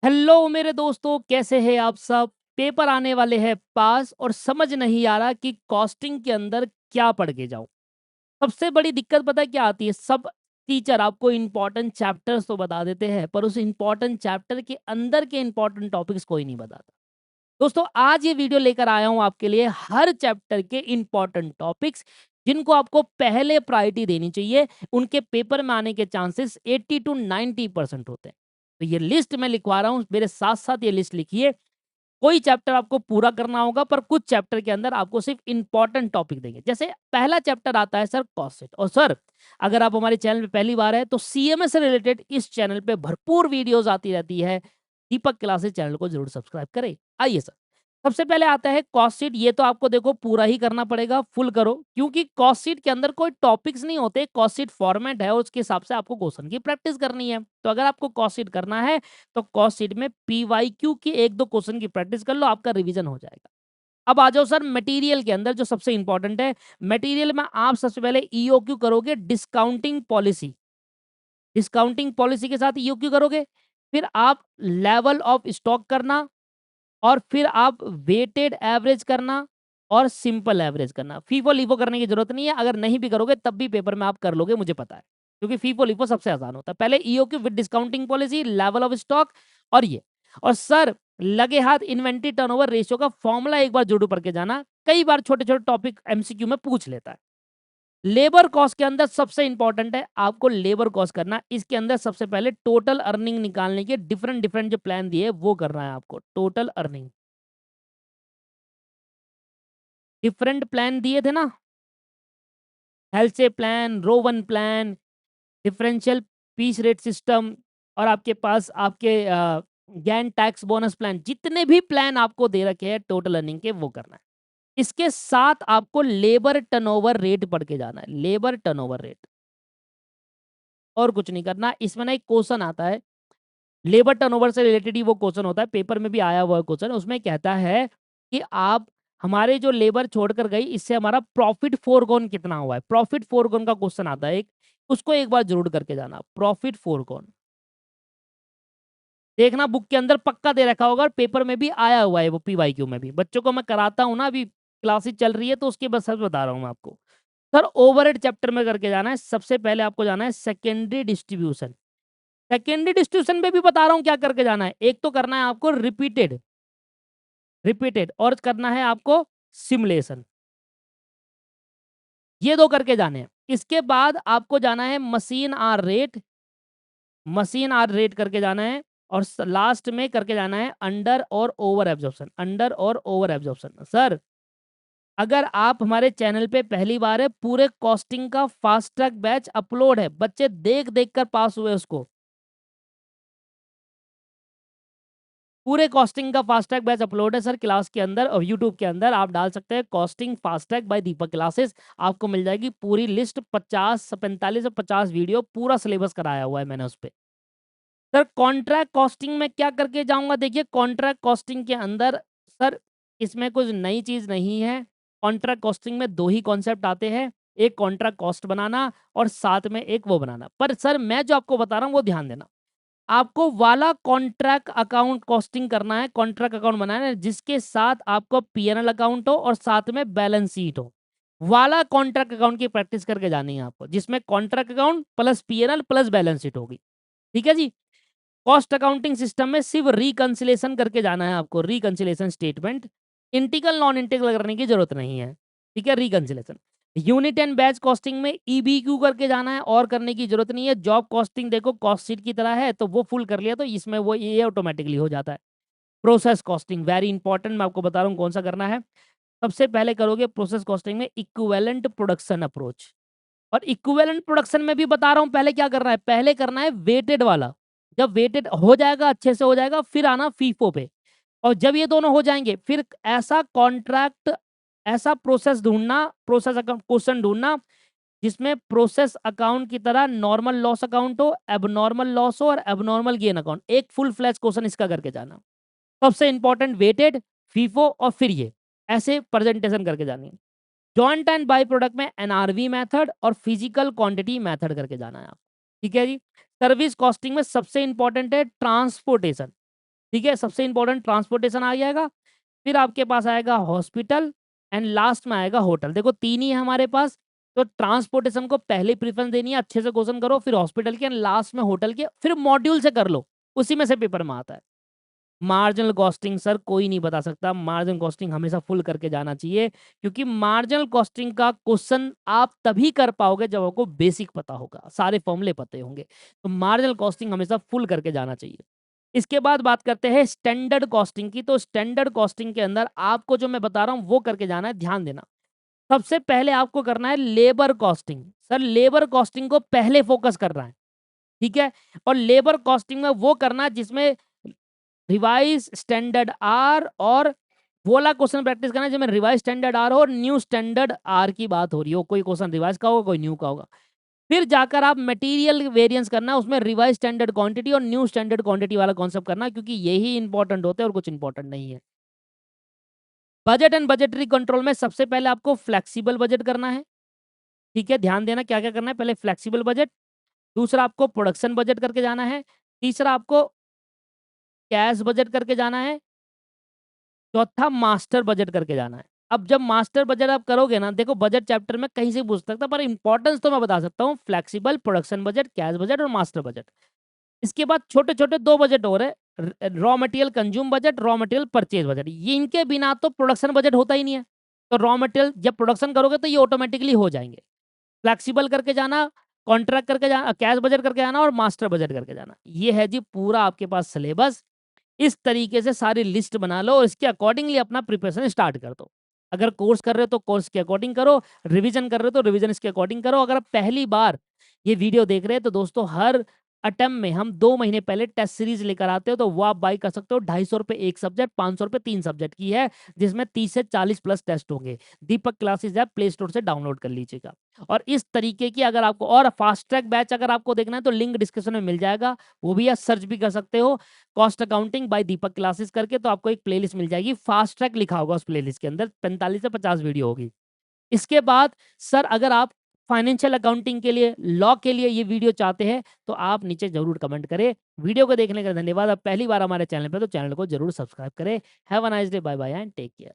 Hello मेरे दोस्तों, कैसे हैं आप सब? पेपर आने वाले हैं पास और समझ नहीं आ रहा कि कॉस्टिंग के अंदर क्या पढ़ के जाऊं। सबसे बड़ी दिक्कत पता है क्या आती है? सब टीचर आपको इंपॉर्टेंट चैप्टर्स तो बता देते हैं, पर उस इंपॉर्टेंट चैप्टर के अंदर के इंपॉर्टेंट टॉपिक्स कोई नहीं बताता। दोस्तों, आज ये वीडियो लेकर आया हूं आपके लिए हर चैप्टर के इंपॉर्टेंट टॉपिक्स, जिनको आपको पहले प्रायोरिटी देनी चाहिए। उनके पेपर में आने के चांसेस 80 टू 90% होते हैं। तो ये लिस्ट मैं लिखवा रहा हूं, मेरे साथ साथ ये लिस्ट लिखिए। कोई चैप्टर आपको पूरा करना होगा, पर कुछ चैप्टर के अंदर आपको सिर्फ इंपॉर्टेंट टॉपिक देंगे। जैसे पहला चैप्टर आता है सर कॉस्ट शीट। और सर, अगर आप हमारे चैनल पे पहली बार है तो सीएमए से रिलेटेड इस चैनल पे भरपूर वीडियोस आती रहती है। दीपक क्लासेस चैनल को जरूर सब्सक्राइब करें। आइए सर, सबसे पहले आता है कॉस्ट शीट। ये तो आपको देखो पूरा ही करना पड़ेगा, फुल करो, क्योंकि कॉस्ट शीट के अंदर कोई टॉपिक्स नहीं होते। कॉस्ट शीट फॉर्मेट है और उसके हिसाब से आपको क्वेश्चन की प्रैक्टिस करनी है। तो अगर आपको कॉस्ट शीट करना है तो कॉस्ट शीट में पीवाईक्यू की एक दो क्वेश्चन की प्रैक्टिस कर लो, आपका रिवीजन हो जाएगा। अब आ जाओ सर मटेरियल के अंदर, जो सबसे इंपॉर्टेंट है। मटेरियल में आप सबसे पहले ईओक्यू करोगे, डिस्काउंटिंग पॉलिसी। डिस्काउंटिंग पॉलिसी के साथ ईओक्यू करोगे, फिर आप लेवल ऑफ स्टॉक करना, और फिर आप वेटेड एवरेज करना और सिंपल एवरेज करना। फीफो लिफो करने की जरूरत नहीं है, अगर नहीं भी करोगे तब भी पेपर में आप कर लोगे, मुझे पता है, क्योंकि फीफो लिफो सबसे आसान होता है। पहले EOQ with discounting policy, level of stock और ये। और सर, लगे हाथ इन्वेंट्री टर्नओवर रेशियो का फॉर्मूला एक बार जरूर पढ़ के जाना, कई बार छोटे छोटे टॉपिक एमसीक्यू में पूछ लेता है। लेबर कॉस्ट के अंदर सबसे इंपॉर्टेंट है आपको लेबर कॉस्ट करना। इसके अंदर सबसे पहले टोटल अर्निंग निकालने के डिफरेंट डिफरेंट जो प्लान दिए वो करना है आपको। टोटल अर्निंग, डिफरेंट प्लान दिए थे ना, Halsey plan, Rowan plan, differential piece rate system, और आपके पास आपके गैन टैक्स बोनस प्लान, जितने भी प्लान आपको दे रखे हैं टोटल अर्निंग के, वो करना है। इसके साथ आपको लेबर टर्नओवर रेट पढ़ के जाना है। लेबर टर्नओवर रेट, और कुछ नहीं करना। इसमें ना एक क्वेश्चन आता है लेबर टर्नओवर से रिलेटेड ही, वो क्वेश्चन होता है, पेपर में भी आया हुआ क्वेश्चन। उसमें कहता है कि आप हमारे जो लेबर छोड़कर गई, इससे हमारा प्रॉफिट फोरगॉन कितना हुआ है। प्रॉफिट फोरगॉन का क्वेश्चन आता है एक, उसको एक बार जरूर करके जाना। प्रॉफिट फोरगॉन देखना, बुक के अंदर पक्का दे रखा होगा, और पेपर में भी आया हुआ है वो, पीवाईक्यू में भी। बच्चों को मैं कराता हूँ ना, अभी क्लासेस चल रही है तो उसके बस सच बता रहा हूँ मैं आपको। सर, ओवरहेड चैप्टर में करके जाना है। सबसे पहले आपको जाना है सेकेंडरी डिस्ट्रीब्यूशन। सेकेंडरी डिस्ट्रीब्यूशन में भी बता रहा हूँ क्या करके जाना है। एक तो करना है आपको रिपीटेड, रिपीटेड, और करना है आपको सिमुलेशन। ये दो करके जाने हैं। इसके बाद आपको जाना है machine hour rate, machine hour rate करके जाना है। और लास्ट में करके जाना है अंडर और ओवर एब्जॉर्प्शन, अंडर और ओवर एब्जॉर्प्शन। सर, अगर आप हमारे चैनल पे पहली बार है, पूरे कॉस्टिंग का फास्ट ट्रैक बैच अपलोड है, बच्चे देख देख कर पास हुए उसको। पूरे कॉस्टिंग का फास्ट ट्रैक बैच अपलोड है सर क्लास के अंदर, और यूट्यूब के अंदर आप डाल सकते हैं कॉस्टिंग फास्ट ट्रैक बाय दीपक क्लासेस। आपको मिल जाएगी पूरी लिस्ट, 50 45 से 50 वीडियो, पूरा सिलेबस कराया हुआ है मैंने उस पर। सर, कॉन्ट्रैक्ट कॉस्टिंग में क्या करके जाऊंगा? देखिए, कॉन्ट्रैक्ट कॉस्टिंग के अंदर सर इसमें कुछ नई चीज नहीं है। कॉन्ट्रैक्ट कॉस्टिंग में दो ही कॉन्सेप्ट आते हैं, एक कॉन्ट्रैक्ट कॉस्ट बनाना और साथ में एक वो बनाना। पर सर, मैं जो आपको बता रहा हूँ वो ध्यान देना, आपको वाला कॉन्ट्रैक्ट अकाउंट कॉस्टिंग करना है, कॉन्ट्रैक्ट अकाउंट बनाना है जिसके साथ आपको पीएनएल अकाउंट हो और साथ में बैलेंस शीट हो। वाला कॉन्ट्रैक्ट अकाउंट की प्रैक्टिस करके जानी है आपको, जिसमें contract account plus PNL plus balance sheet होगी। ठीक है जी। कॉस्ट अकाउंटिंग सिस्टम में सिर्फ रिकंसिलेशन करके जाना है आपको, reconciliation statement. Integral non integral करने की जरूरत नहीं है। ठीक है, reconciliation. Unit and batch costing में ईबीक्यू करके जाना है, और करने की जरूरत नहीं है। जॉब कॉस्टिंग देखो कॉस्ट शीट की तरह है, तो वो फुल कर लिया तो इसमें वो ये ऑटोमेटिकली हो जाता है। प्रोसेस कॉस्टिंग वेरी इंपॉर्टेंट, मैं आपको बता रहा हूँ कौन सा करना है। सबसे पहले करोगे प्रोसेस कॉस्टिंग में इक्विवेलेंट प्रोडक्शन अप्रोच, और इक्विवेलेंट प्रोडक्शन में भी बता रहा हूं पहले क्या करना है। पहले करना है वेटेड वाला, जब वेटेड हो जाएगा, अच्छे से हो जाएगा, फिर आना फीफो पे। और जब ये दोनों हो जाएंगे, फिर ऐसा कॉन्ट्रैक्ट, ऐसा प्रोसेस ढूंढना, प्रोसेस अकाउंट क्वेश्चन ढूंढना जिसमें प्रोसेस अकाउंट की तरह नॉर्मल लॉस अकाउंट हो, एबनॉर्मल लॉस हो और एबनॉर्मल गेन अकाउंट। एक फुल फ्लैश क्वेश्चन इसका करके जाना। सबसे इंपॉर्टेंट वेटेड, फीफो और फिर ये, ऐसे प्रेजेंटेशन करके जानी है। जॉइंट एंड बाई प्रोडक्ट में एनआरवी मेथड और फिजिकल क्वांटिटी मेथड करके जाना है आप। ठीक है जी। सर्विस कॉस्टिंग में सबसे इंपॉर्टेंट है ट्रांसपोर्टेशन। ठीक है, सबसे इंपॉर्टेंट ट्रांसपोर्टेशन आ जाएगा, फिर आपके पास आएगा हॉस्पिटल एंड लास्ट में आएगा होटल। देखो 3 ही है हमारे पास, तो ट्रांसपोर्टेशन को पहले प्रेफ़रेंस देनी है, अच्छे से क्वेश्चन करो, फिर हॉस्पिटल के एंड लास्ट में होटल के, फिर मॉड्यूल से कर लो, उसी में से पेपर में आता है। मार्जिनल कॉस्टिंग सर कोई नहीं बता सकता, मार्जिनल कॉस्टिंग हमेशा फुल करके जाना चाहिए, क्योंकि मार्जिनल कॉस्टिंग का क्वेश्चन आप तभी कर पाओगे जब आपको बेसिक पता होगा, सारे फॉर्मूले पते होंगे। तो मार्जिनल कॉस्टिंग हमेशा फुल करके जाना चाहिए। इसके बाद बात करते हैं स्टैंडर्ड कॉस्टिंग की, तो स्टैंडर्ड कॉस्टिंग के अंदर आपको जो मैं बता रहा हूँ वो करके जाना है, ध्यान देना। सबसे पहले आपको करना है labour costing. Sir labour costing को पहले फोकस करना है, ठीक है? और लेबर कॉस्टिंग में वो करना है जिसमें रिवाइज स्टैंडर्ड आर और वो वाला क्वेश्चन प्रैक्टिस करना है जिसमें रिवाइज स्टैंडर्ड आर हो और न्यू स्टैंडर्ड आर की बात हो रही हो। कोई क्वेश्चन रिवाइज का होगा, कोई न्यू का होगा। फिर जाकर आप मटेरियल वेरिएंस करना, उसमें रिवाइज स्टैंडर्ड क्वांटिटी और न्यू स्टैंडर्ड क्वांटिटी वाला कॉन्सेप्ट करना, क्योंकि यही इंपॉर्टेंट होते हैं और कुछ इंपॉर्टेंट नहीं है। बजट एंड बजटरी कंट्रोल में सबसे पहले आपको फ्लेक्सिबल बजट करना है, ठीक है? ध्यान देना क्या क्या करना है, पहले फ्लेक्सिबल बजट, दूसरा आपको प्रोडक्शन बजट करके जाना है, तीसरा आपको कैश बजट करके जाना है, चौथा मास्टर बजट करके जाना है। अब जब मास्टर बजट आप करोगे ना, देखो बजट चैप्टर में कहीं से पूछ सकता है, पर इंपॉर्टेंस तो मैं बता सकता हूँ, flexible, production budget, cash budget और मास्टर बजट। इसके बाद छोटे-छोटे 2 बजट और है, raw material consume budget, raw material purchase budget. ये इनके बिना तो प्रोडक्शन बजट होता ही नहीं है। तो रॉ मटेरियल जब प्रोडक्शन करोगे तो ये ऑटोमेटिकली हो जाएँगे। फ्लेक्सिबल करके जाना, कॉन्ट्रैक्ट करके जाना, कैश बजट करके जाना और मास्टर बजट करके जाना। ये है जी पूरा आपके पास सिलेबस। इस तरीके से सारी लिस्ट बना लो और इसके अकॉर्डिंगली अपना प्रिपरेशन स्टार्ट कर दो। अगर कोर्स कर रहे हो तो कोर्स के अकॉर्डिंग करो, रिवीजन कर रहे हो तो रिवीजन इसके अकॉर्डिंग करो। अगर आप पहली बार ये वीडियो देख रहे हैं तो दोस्तों हर अटेम्प्ट में हम 2 महीने पहले टेस्ट सीरीज लेकर आते हो, तो वो आप बाय कर सकते हो। ₹250 एक सब्जेक्ट, ₹500 3 सब्जेक्ट की है, जिसमें 30 से 40 प्लस टेस्ट होंगे। दीपक क्लासेस ऐप प्ले स्टोर से डाउनलोड कर लीजिएगा। और इस तरीके की अगर आपको और फास्ट ट्रैक बैच अगर आपको देखना है तो लिंक डिस्क्रिप्शन में मिल जाएगा, वो भी आप सर्च भी कर सकते हो, कॉस्ट अकाउंटिंग बाय दीपक क्लासेस करके, तो आपको एक प्लेलिस्ट मिल जाएगी, फास्ट ट्रैक लिखा होगा उस प्लेलिस्ट के अंदर, 45 से 50 वीडियो होगी। इसके बाद सर अगर आप फाइनेंशियल अकाउंटिंग के लिए, लॉ के लिए ये वीडियो चाहते हैं तो आप नीचे जरूर कमेंट करें। वीडियो को देखने का धन्यवाद। आप पहली बार हमारे चैनल पे तो चैनल को जरूर सब्सक्राइब करें। Have a nice day, bye bye and take care.